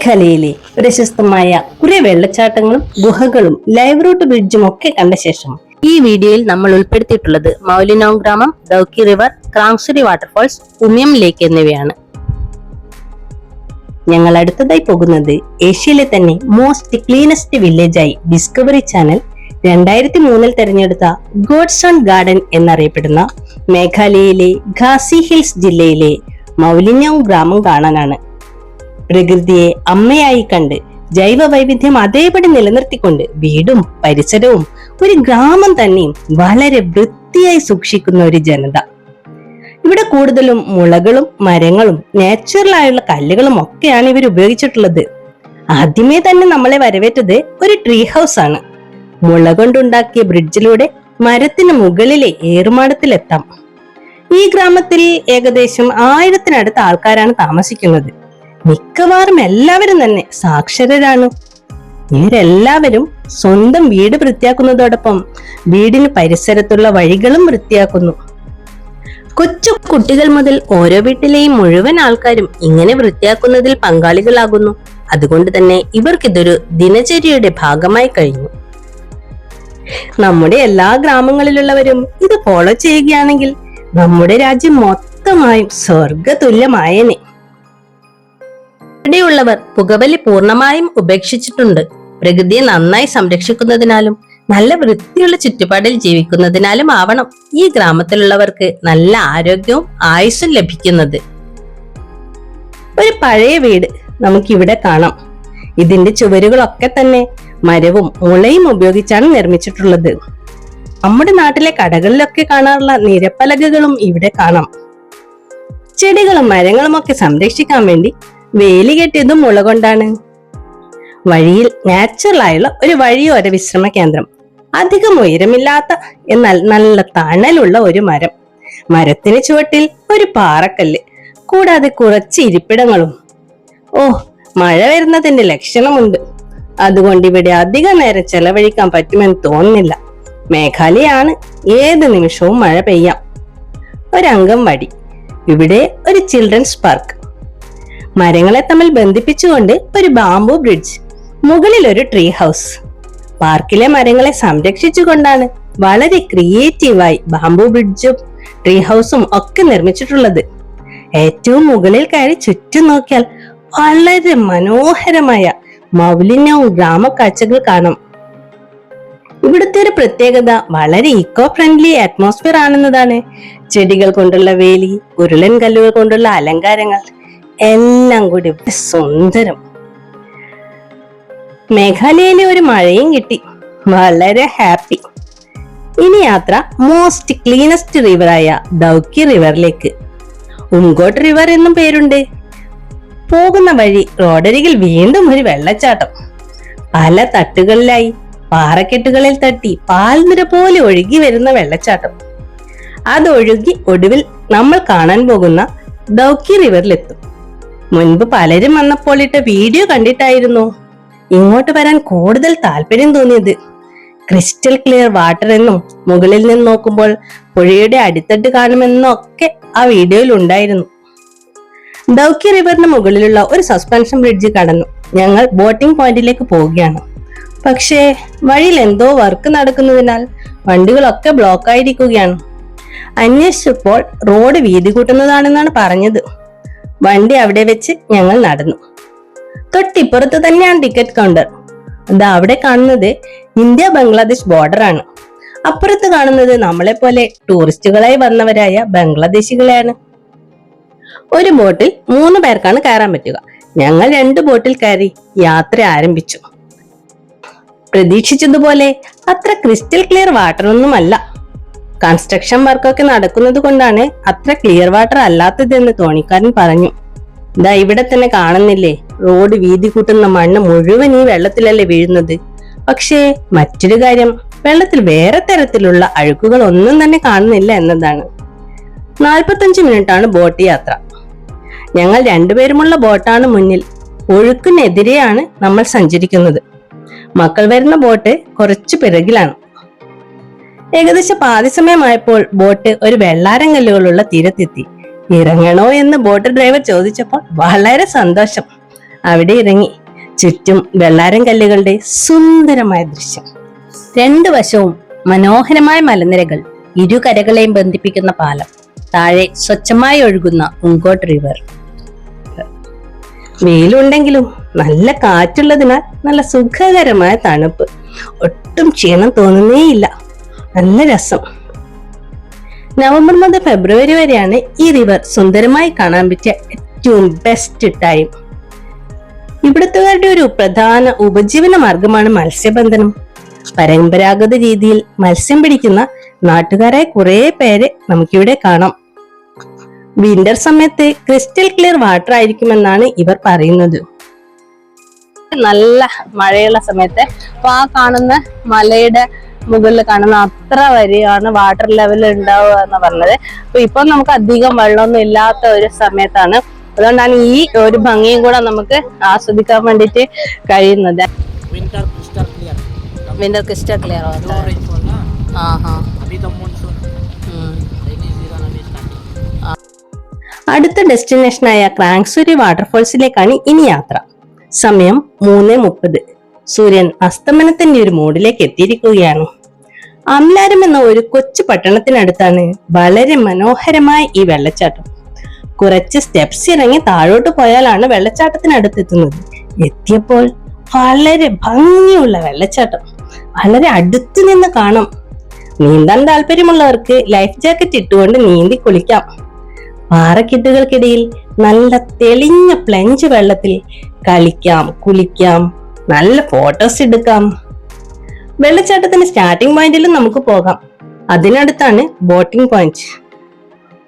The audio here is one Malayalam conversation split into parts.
മേഘാലയയിലെ പ്രശസ്തമായ കുറെ വെള്ളച്ചാട്ടങ്ങളും ഗുഹകളും ലൈവ് റൂട്ട് ബ്രിഡ്ജും ഒക്കെ കണ്ട ശേഷം ഈ വീഡിയോയിൽ നമ്മൾ ഉൾപ്പെടുത്തിയിട്ടുള്ളത് മൗലിനോങ് ഗ്രാമം, ദൗക്കി റിവർ, ക്രാങ്സുരി വാട്ടർഫാൾസ്, ഉമിയം ലേക്ക് എന്നിവയാണ്. ഞങ്ങൾ അടുത്തതായി പോകുന്നത് ഏഷ്യയിലെ തന്നെ മോസ്റ്റ് ക്ലീനസ്റ്റ് വില്ലേജായി ഡിസ്കവറി ചാനൽ 2003 തെരഞ്ഞെടുത്ത ഗോഡ്സ് ഓൺ ഗാർഡൻ എന്നറിയപ്പെടുന്ന മേഘാലയയിലെ ഖാസി ഹിൽസ് ജില്ലയിലെ മൗലിനോങ് ഗ്രാമം കാണാനാണ്. പ്രകൃതിയെ അമ്മയായി കണ്ട് ജൈവ വൈവിധ്യം അതേപടി നിലനിർത്തിക്കൊണ്ട് വീടും പരിസരവും ഒരു ഗ്രാമം തന്നെയും വളരെ വൃത്തിയായി സൂക്ഷിക്കുന്ന ഒരു ജനത. ഇവിടെ കൂടുതലും മുളകളും മരങ്ങളും നാച്ചുറലായുള്ള കല്ലുകളും ഒക്കെയാണ് ഇവർ ഉപയോഗിച്ചിട്ടുള്ളത്. ആദ്യമേ തന്നെ നമ്മളെ വരവേറ്റത് ഒരു ട്രീ ഹൗസ് ആണ്. മുള കൊണ്ടുണ്ടാക്കിയ ബ്രിഡ്ജിലൂടെ മരത്തിന് മുകളിലെ ഏറുമാടത്തിലെത്താം. ഈ ഗ്രാമത്തിൽ ഏകദേശം 1000-നടുത്ത് ആൾക്കാരാണ് താമസിക്കുന്നത്. മിക്കവാറും എല്ലാവരും തന്നെ സാക്ഷരരാണ്. ഇവരെല്ലാവരും സ്വന്തം വീട് വൃത്തിയാക്കുന്നതോടൊപ്പം വീടിന് പരിസരത്തുള്ള വഴികളും വൃത്തിയാക്കുന്നു. കൊച്ചു കുട്ടികൾ മുതൽ ഓരോ വീട്ടിലെയും മുഴുവൻ ആൾക്കാരും ഇങ്ങനെ വൃത്തിയാക്കുന്നതിൽ പങ്കാളികളാകുന്നു. അതുകൊണ്ട് തന്നെ ഇവർക്കിതൊരു ദിനചര്യയുടെ ഭാഗമായി കഴിഞ്ഞു. നമ്മുടെ എല്ലാ ഗ്രാമങ്ങളിലുള്ളവരും ഇത് ഫോളോ ചെയ്യുകയാണെങ്കിൽ നമ്മുടെ രാജ്യം മൊത്തമായും സ്വർഗതുല്യമായേനെ. ഇവിടെയുള്ളവർ പുകവലി പൂർണ്ണമായും ഉപേക്ഷിച്ചിട്ടുണ്ട്. പ്രകൃതിയെ നന്നായി സംരക്ഷിക്കുന്നതിനാലും നല്ല വൃത്തിയുള്ള ചുറ്റുപാടിൽ ജീവിക്കുന്നതിനാലും ആവണം ഈ ഗ്രാമത്തിലുള്ളവർക്ക് നല്ല ആരോഗ്യവും ആയുസ്സും ലഭിക്കുന്നത്. ഒരു പഴയ വീട് നമുക്കിവിടെ കാണാം. ഇതിന്റെ ചുവരുകളൊക്കെ തന്നെ മരവും മുളയും ഉപയോഗിച്ചാണ് നിർമ്മിച്ചിട്ടുള്ളത്. നമ്മുടെ നാട്ടിലെ കടകളിലൊക്കെ കാണാറുള്ള നിരപ്പലകകളും ഇവിടെ കാണാം. ചെടികളും മരങ്ങളും ഒക്കെ സംരക്ഷിക്കാൻ വേണ്ടി വേലി കെട്ടിയതും മുള കൊണ്ടാണ്. വഴിയിൽ നാച്ചുറൽ ആയുള്ള ഒരു വഴിയോര വിശ്രമ കേന്ദ്രം, അധികം ഉയരമില്ലാത്ത എന്നാൽ നല്ല തണലുള്ള ഒരു മരം, മരത്തിന് ചുവട്ടിൽ ഒരു പാറക്കല്ല്, കൂടാതെ കുറച്ച് ഇരിപ്പിടങ്ങളും. ഓ, മഴ വരുന്നതിന്റെ ലക്ഷണമുണ്ട്. അതുകൊണ്ട് ഇവിടെ അധിക നേരം ചെലവഴിക്കാൻ പറ്റുമെന്ന് തോന്നുന്നില്ല. മേഘാലയാണ്, ഏത് നിമിഷവും മഴ പെയ്യാം. ഒരംഗൻവാടി, ഇവിടെ ഒരു ചിൽഡ്രൻസ് പാർക്ക്, മരങ്ങളെ തമ്മിൽ ബന്ധിപ്പിച്ചുകൊണ്ട് ഒരു ബാംബു ബ്രിഡ്ജ്, മുകളിൽ ഒരു ട്രീ ഹൗസ്. പാർക്കിലെ മരങ്ങളെ സംരക്ഷിച്ചുകൊണ്ടാണ് വളരെ ക്രിയേറ്റീവായി ബാംബു ബ്രിഡ്ജും ട്രീ ഹൗസും ഒക്കെ നിർമ്മിച്ചിട്ടുള്ളത്. ഏറ്റവും മുകളിൽ കയറി ചുറ്റും നോക്കിയാൽ വളരെ മനോഹരമായ മൗലിനോങ് ഗ്രാമക്കാഴ്ചകൾ കാണാം. ഇവിടുത്തെ ഒരു പ്രത്യേകത വളരെ ഇക്കോ ഫ്രണ്ട്ലി അറ്റ്മോസ്ഫിയർ ആണെന്നതാണ്. ചെടികൾ കൊണ്ടുള്ള വേലി, ഉരുളൻ കല്ലുകൾ കൊണ്ടുള്ള അലങ്കാരങ്ങൾ എല്ലാം കൂടി സുന്ദരം. മേഘാലയയിലെ ഒരു മഴയും കിട്ടി, വളരെ ഹാപ്പി. ഇനി യാത്ര മോസ്റ്റ് ക്ലീനസ്റ്റ് റിവറായ ദൗക്കി റിവറിലേക്ക്. ഉംഗോട്ട് റിവർ എന്നും പേരുണ്ട്. പോകുന്ന വഴി റോഡരികിൽ വീണ്ടും ഒരു വെള്ളച്ചാട്ടം. പല തട്ടുകളിലായി പാറക്കെട്ടുകളിൽ തട്ടി പാൽനിര പോലെ ഒഴുകി വരുന്ന വെള്ളച്ചാട്ടം. അതൊഴുകി ഒടുവിൽ നമ്മൾ കാണാൻ പോകുന്ന ദൗക്കി റിവറിലെത്തും. മുൻപ് പലരും വന്നപ്പോൾ ഇട്ട വീഡിയോ കണ്ടിട്ടായിരുന്നു ഇങ്ങോട്ട് വരാൻ കൂടുതൽ താല്പര്യം തോന്നിയത്. ക്രിസ്റ്റൽ ക്ലിയർ വാട്ടർ എന്നും മുകളിൽ നിന്ന് നോക്കുമ്പോൾ പുഴയുടെ അടിത്തട്ട് കാണുമെന്നും ഒക്കെ ആ വീഡിയോയിൽ ഉണ്ടായിരുന്നു. ദൗക്കി റിവറിന് മുകളിലുള്ള ഒരു സസ്പെൻഷൻ ബ്രിഡ്ജ് കടന്നു ഞങ്ങൾ ബോട്ടിംഗ് പോയിന്റിലേക്ക് പോവുകയാണ്. പക്ഷേ വഴിയിൽ എന്തോ വർക്ക് നടക്കുന്നതിനാൽ വണ്ടികളൊക്കെ ബ്ലോക്ക് ആയിരിക്കുകയാണ്. അന്വേഷിച്ചപ്പോൾ റോഡ് വീതി കൂട്ടുന്നതാണെന്നാണ് പറഞ്ഞത്. വണ്ടി അവിടെ വെച്ച് ഞങ്ങൾ നടന്നു. തൊട്ടിപ്പുറത്ത് തന്നെയാണ് ടിക്കറ്റ് കൗണ്ടർ. അവിടെ കാണുന്നത് ഇന്ത്യ ബംഗ്ലാദേശ് ബോർഡർ ആണ്. അപ്പുറത്ത് കാണുന്നത് നമ്മളെ പോലെ ടൂറിസ്റ്റുകളായി വന്നവരായ ബംഗ്ലാദേശികളെയാണ്. ഒരു ബോട്ടിൽ 3 പേർക്കാണ് കയറാൻ പറ്റുക. ഞങ്ങൾ 2 ബോട്ടിൽ കയറി യാത്ര ആരംഭിച്ചു. പ്രതീക്ഷിച്ചതുപോലെ അത്ര ക്രിസ്റ്റൽ ക്ലിയർ വാട്ടർ ഒന്നുമല്ല. കൺസ്ട്രക്ഷൻ വർക്കൊക്കെ നടക്കുന്നത് കൊണ്ടാണ് അത്ര ക്ലിയർ വാട്ടർ അല്ലാത്തതെന്ന് തോണിക്കാരൻ പറഞ്ഞു. ഇവിടെ തന്നെ കാണുന്നില്ലേ, റോഡ് വീതി കൂട്ടുന്ന മണ്ണ് മുഴുവൻ ഈ വെള്ളത്തിലല്ലേ വീഴുന്നത്. പക്ഷേ മറ്റൊരു കാര്യം, വെള്ളത്തിൽ വേറെ തരത്തിലുള്ള അഴുക്കുകൾ ഒന്നും തന്നെ കാണുന്നില്ല എന്നതാണ്. 45 മിനിറ്റാണ് ബോട്ട് യാത്ര. ഞങ്ങൾ 2 പേരുമുള്ള ബോട്ടാണ് മുന്നിൽ. ഒഴുക്കിനെതിരെയാണ് നമ്മൾ സഞ്ചരിക്കുന്നത്. മക്കൾ വരുന്ന ബോട്ട് കുറച്ചു പിറകിലാണ്. ഏകദേശം പാതി സമയമായപ്പോൾ ബോട്ട് ഒരു വെള്ളാരം കല്ലുകളുള്ള തീരത്തെത്തി. ഇറങ്ങണോ എന്ന് ബോട്ട് ഡ്രൈവർ ചോദിച്ചപ്പോൾ വളരെ സന്തോഷം. അവിടെ ഇറങ്ങി. ചുറ്റും വെള്ളാരം കല്ലുകളുടെ സുന്ദരമായ ദൃശ്യം. രണ്ടു വശവും മനോഹരമായ മലനിരകൾ, ഇരുകരകളെയും ബന്ധിപ്പിക്കുന്ന പാലം, താഴെ സ്വച്ഛമായി ഒഴുകുന്ന ഉങ്കോട്ട് റിവർ. വെയിലുണ്ടെങ്കിലും നല്ല കാറ്റുള്ളതിനാൽ നല്ല സുഖകരമായ തണുപ്പ്. ഒട്ടും ക്ഷീണം തോന്നുന്നേയില്ല. നല്ല രസം. നവംബർ മുതൽ ഫെബ്രുവരി വരെയാണ് ഈ റിവർ സുന്ദരമായി കാണാൻ പറ്റിയ ഏറ്റവും ബെസ്റ്റ് ടൈം. ഇവിടുത്തുകാരുടെ ഒരു പ്രധാന ഉപജീവന മാർഗമാണ് മത്സ്യബന്ധനം. പരമ്പരാഗത രീതിയിൽ മത്സ്യം പിടിക്കുന്ന നാട്ടുകാരായ കുറെ പേരെ നമുക്കിവിടെ കാണാം. വിന്റർ സമയത്ത് ക്രിസ്റ്റൽ ക്ലിയർ വാട്ടർ ആയിരിക്കുമെന്നാണ് ഇവർ പറയുന്നത്. നല്ല മഴയുള്ള സമയത്ത് അപ്പൊ ആ കാണുന്ന മലയുടെ മുകളിൽ കാണുന്ന അത്ര വരെയാണ് വാട്ടർ ലെവൽ ഉണ്ടാവുക എന്ന് പറഞ്ഞത്. അപ്പൊ ഇപ്പൊ നമുക്ക് അധികം വെള്ളമൊന്നും ഇല്ലാത്ത ഒരു സമയത്താണ്. അതുകൊണ്ടാണ് ഈ ഒരു ഭംഗിയും കൂടെ നമുക്ക് ആസ്വദിക്കാൻ വേണ്ടിട്ട് കഴിയുന്നത്. विंटर क्रिस्टल क्लियर होता है। हाँ हाँ अभी तो मॉनसून रेनी सीजन अभी स्टार्ट। അടുത്ത ഡെസ്റ്റിനേഷനായ ക്രാങ്സുരി വാട്ടർഫോൾസിലേക്കാണ് ഇനി യാത്ര. സമയം 3:30. സൂര്യൻ അസ്തമനത്തിന്റെ ഒരു മൂഡിലേക്ക് എത്തിയിരിക്കുകയാണ്. അംലാരം എന്ന ഒരു കൊച്ചു പട്ടണത്തിനടുത്താണ് വളരെ മനോഹരമായ ഈ വെള്ളച്ചാട്ടം. കുറച്ച് സ്റ്റെപ്സ് ഇറങ്ങി താഴോട്ട് പോയാലാണ് വെള്ളച്ചാട്ടത്തിനടുത്തെത്തുന്നത്. എത്തിയപ്പോൾ വളരെ ഭംഗിയുള്ള വെള്ളച്ചാട്ടം വളരെ അടുത്തു നിന്ന് കാണാം. നീന്താൻ താല്പര്യമുള്ളവർക്ക് ലൈഫ് ജാക്കറ്റ് ഇട്ടുകൊണ്ട് നീന്തി കുളിക്കാം. പാറക്കെട്ടുകൾക്കിടയിൽ നല്ല തെളിഞ്ഞ പ്ലഞ്ച് വെള്ളത്തിൽ കളിക്കാം, കുളിക്കാം, നല്ല ഫോട്ടോസ് എടുക്കാം. വെള്ളച്ചാട്ടത്തിന്റെ സ്റ്റാർട്ടിംഗ് പോയിന്റിലും നമുക്ക് പോകാം. അതിനടുത്താണ് ബോട്ടിംഗ് പോയിന്റ്.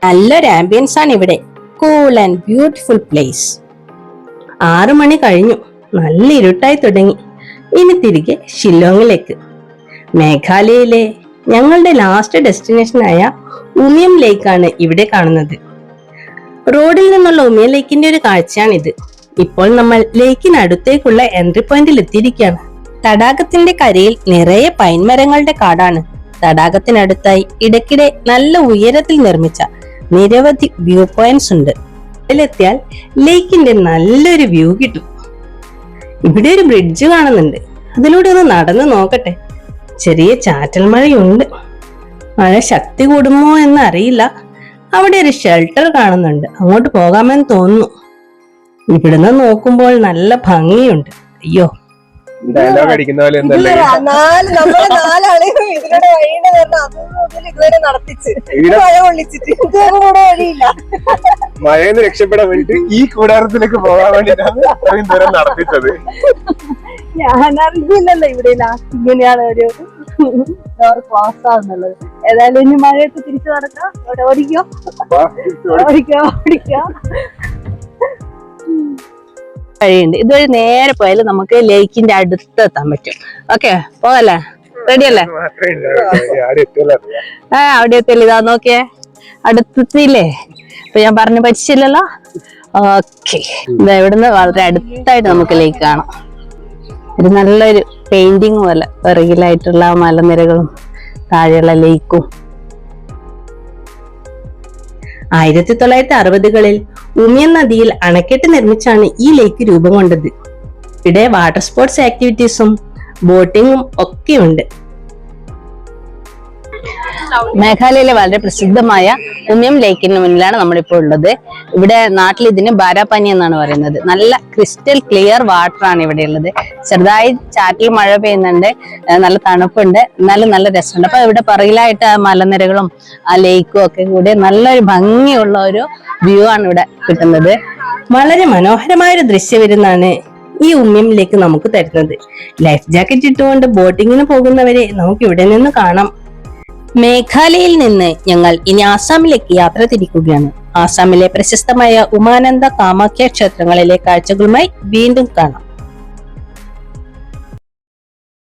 നല്ലൊരു ആംബിയൻസ് ആണ് ഇവിടെ. Cool and beautiful place. 6 മണി കഴിഞ്ഞു. നല്ല ഇരുട്ടായി തുടങ്ങി. ഇനി തിരികെ ഷില്ലോങ്ങിലേക്ക്. മേഘാലയയിലെ ഞങ്ങളുടെ ലാസ്റ്റ് ഡെസ്റ്റിനേഷനായ ഉമിയം ലേക്കാണ് ഇവിടെ കാണുന്നത്. റോഡിൽ നിന്നുള്ള ഉമിയം ലേക്കിന്റെ ഒരു കാഴ്ചയാണിത്. ഇപ്പോൾ നമ്മൾ ലേക്കിനടുത്തേക്കുള്ള എൻട്രി പോയിന്റിൽ എത്തിയിരിക്കുകയാണ്. തടാകത്തിന്റെ കരയിൽ നിറയെ പൈൻ മരങ്ങളുടെ കാടാണ്. തടാകത്തിനടുത്തായി ഇടയ്ക്കിടെ നല്ല ഉയരത്തിൽ നിർമ്മിച്ച നിരവധി വ്യൂ പോയിന്റ്സ് ഉണ്ട്. ഇതിലെത്തിയാൽ ലേക്കിന്റെ നല്ലൊരു വ്യൂ കിട്ടും. ഇവിടെ ഒരു ബ്രിഡ്ജ് കാണുന്നുണ്ട്. അതിലൂടെ ഒന്ന് നടന്നു നോക്കട്ടെ. ചെറിയ ചാറ്റൽ മഴയുണ്ട്. മഴ ശക്തി കൂടുമോ എന്ന് അറിയില്ല. അവിടെ ഒരു ഷെൽട്ടർ കാണുന്നുണ്ട്. അങ്ങോട്ട് പോകാമെന്ന് തോന്നുന്നു. ഇവിടുന്ന് നോക്കുമ്പോൾ നല്ല ഭംഗിയുണ്ട്. അയ്യോ, ഡയലോഗ് അടിക്കുന്ന പോലെ മഴയെന്ന് രക്ഷപ്പെടാൻ വേണ്ടിട്ട് ഈ കൂടാരത്തിലേക്ക് പോകാൻ വേണ്ടിട്ടാണ് അത്രയും ദൂരം നടത്തിച്ചത്. ഞാനറിയില്ലല്ലോ ഇവിടെ ലാസ്റ്റ് ഇങ്ങനെയാണ് ഒരു ക്ലാസ് ആവുന്നുള്ളത്. ഏതായാലും ഇനി മഴയത്ത് തിരിച്ചു നടക്കാം. ഇവിടെ ഓടിക്കോ ഓടിക്കോ ഓടിക്കോ. വഴിയുണ്ട്. ഇതുവഴി നേരെ പോയാൽ നമുക്ക് ലേക്കിന്റെ അടുത്ത് എത്താൻ പറ്റും. ഓക്കെ, പോകല്ലേ? റെഡി അല്ലേ? അവിടെ എത്തിയല്ലേ? ഇതാ നോക്കിയേ, അടുത്തെത്തിയില്ലേ? ഇപ്പൊ ഞാൻ പറഞ്ഞു പഠിച്ചില്ലല്ലോ. ഓക്കെ, ഇവിടുന്ന് വളരെ അടുത്തായിട്ട് നമുക്ക് ലേക്ക് കാണാം. ഒരു നല്ലൊരു പെയിന്റിങ് പോലെ പിറകിലായിട്ടുള്ള മലനിരകളും താഴെയുള്ള ലേക്കും. 1960കളിൽ ഉമിയം നദിയിൽ അണക്കെട്ട് നിർമ്മിച്ചാണ് ഈ ലേക്ക് രൂപം കൊണ്ടത്. ഇവിടെ വാട്ടർ സ്പോർട്സ് ആക്ടിവിറ്റീസും ബോട്ടിങ്ങും ഒക്കെ ഉണ്ട്. മേഘാലയയിലെ വളരെ പ്രസിദ്ധമായ ഉമിയം ലേക്കിന് മുന്നിലാണ് നമ്മളിപ്പോൾ ഉള്ളത്. ഇവിടെ നാട്ടിൽ ഇതിന് ബാരാപാനി എന്നാണ് പറയുന്നത്. നല്ല ക്രിസ്റ്റൽ ക്ലിയർ വാട്ടർ ആണ് ഇവിടെ ഉള്ളത്. ചെറുതായി ചാറ്റിൽ മഴ പെയ്യുന്നുണ്ട്. നല്ല തണുപ്പുണ്ട്. എന്നാലും നല്ല രസമുണ്ട്. അപ്പൊ ഇവിടെ പിറകിലായിട്ട് ആ മലനിരകളും ആ ലേക്കും ഒക്കെ കൂടി നല്ലൊരു ഭംഗിയുള്ള ഒരു വ്യൂ ആണ് ഇവിടെ കിട്ടുന്നത്. വളരെ മനോഹരമായ ഒരു ദൃശ്യവിരുന്നാണ് ഈ ഉമിയമിലേക്ക് നമുക്ക് തരുന്നത്. ലൈഫ് ജാക്കറ്റ് ഇട്ടുകൊണ്ട് ബോട്ടിങ്ങിന് പോകുന്നവരെ നമുക്ക് ഇവിടെ നിന്ന് കാണാം. മേഘാലയയിൽ നിന്ന് ഞങ്ങൾ ഇനി ആസാമിലേക്ക് യാത്ര തിരിക്കുകയാണ്. ആസാമിലെ പ്രശസ്തമായ ഉമാനന്ദ കാമാഖ്യ ക്ഷേത്രങ്ങളിലെ കാഴ്ചകളുമായി വീണ്ടും കാണാം.